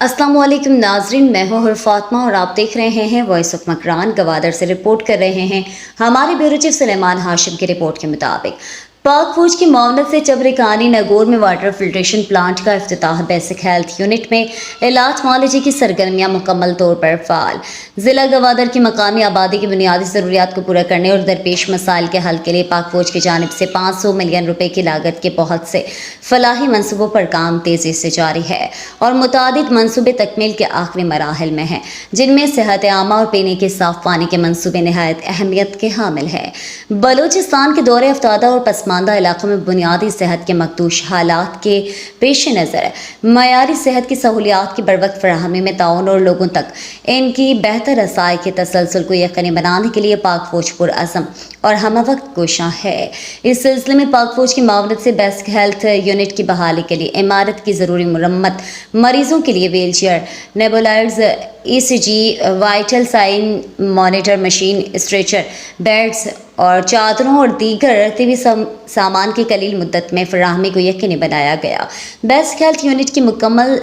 अस्सलाम वालेकुम नाजरीन, मैं हूं फातिमा और आप देख रहे हैं वॉइस ऑफ मकरान। गवादर से रिपोर्ट कर रहे हैं हमारे ब्यूरो चीफ सुलेमान हाशिम की रिपोर्ट के मुताबिक पाक फौज की मामलत से चबरकानी नगौर में वाटर फिल्ट्रेशन प्लांट का इफ्तिताह। बेसिक हेल्थ यूनिट में इलाज मुआलजे की सरगर्मियां मुकम्मल तौर पर फाल। जिला गवादर की मकामी आबादी की बुनियादी ज़रूरियात को पूरा करने और दरपेश मसाइल के हल के लिए पाक फौज की जानिब से 500 मिलियन रुपए की लागत के बहुत से फलाही मनसूबों पर काम तेजी से जारी है और मुतादिद मनसूबे तकमील के आखिरी मराहल में हैं, जिनमें सेहत आमा और पीने के साफ पानी के मनसूबे नहायत अहमियत के हामिल है। बलूचिस्तान के दौरे अफ्तादा और पसमानदा इलाकों में बुनियादी सेहत के मखदूश हालात के पेश नज़र मयारी सेहत की सहूलियात की बरवक्त फराहमी में ताउन और लोगों तक इनकी बेहतर रसाई के तसलसल को यकीनी बनाने के लिए पाक फौज पुरअज़म और हमवक्त कोशां है। इस सिलसिले में पाक फौज की मावनत से बेसिक हेल्थ यूनिट की बहाली के लिए इमारत की ज़रूरी मुरम्मत, मरीजों के लिए wheel chair, nebulisers, ECG, vital sign monitor machine, stretcher, beds और चादरों और दीगर तिबी सामान की कलील मुद्दत में फराहमी को यकीनी बनाया गया। बेसिक हेल्थ यूनिट की मुकम्मल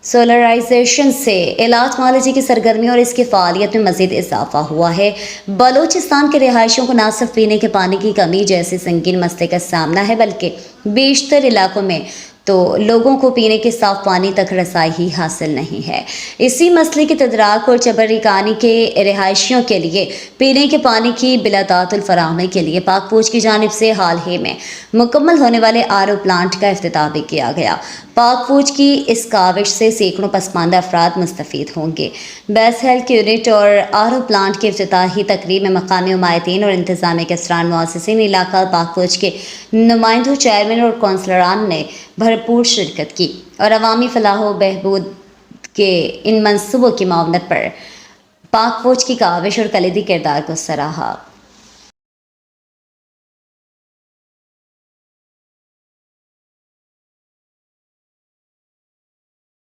सोलराइजेशन से इलाज मुआलजे की सरगर्मियों और इसकी फ़ालियत में मज़ीद इजाफा हुआ है। बलूचिस्तान के रिहायशियों को न सिर्फ पीने के पानी की कमी जैसे संगीन मसले का सामना है, बल्कि बेशतर इलाकों में तो लोगों को पीने के साफ पानी तक रसाई ही हासिल नहीं है। इसी मसले की तदराक और चबरकानी के रिहायशियों के लिए पीने के पानी की बिलातातुल फराहमी के लिए पाक फौज की जानिब से हाल ही में मुकम्मल होने वाले RO प्लांट का इफ्तिताह भी किया गया। पाक फौज की इस काविश से सैकड़ों पसमानदा अफराद मुस्तफ़ीद होंगे। बेस हेल्थ यूनिट और RO प्लांट की इफ्तिताही तकरीब में मकामी हुमायतीन और इंतजामिया के असरान, मुअस्सिसीन इलाका, पाक फौज के नुमाइंदों, चेयरमैन और कौंसलरान ने भरपूर शिरकत की और अवामी फलाह व बहबूद के इन मनसूबों की मावनत पर पाक फौज की काविश और कलीदी किरदार को सराहा।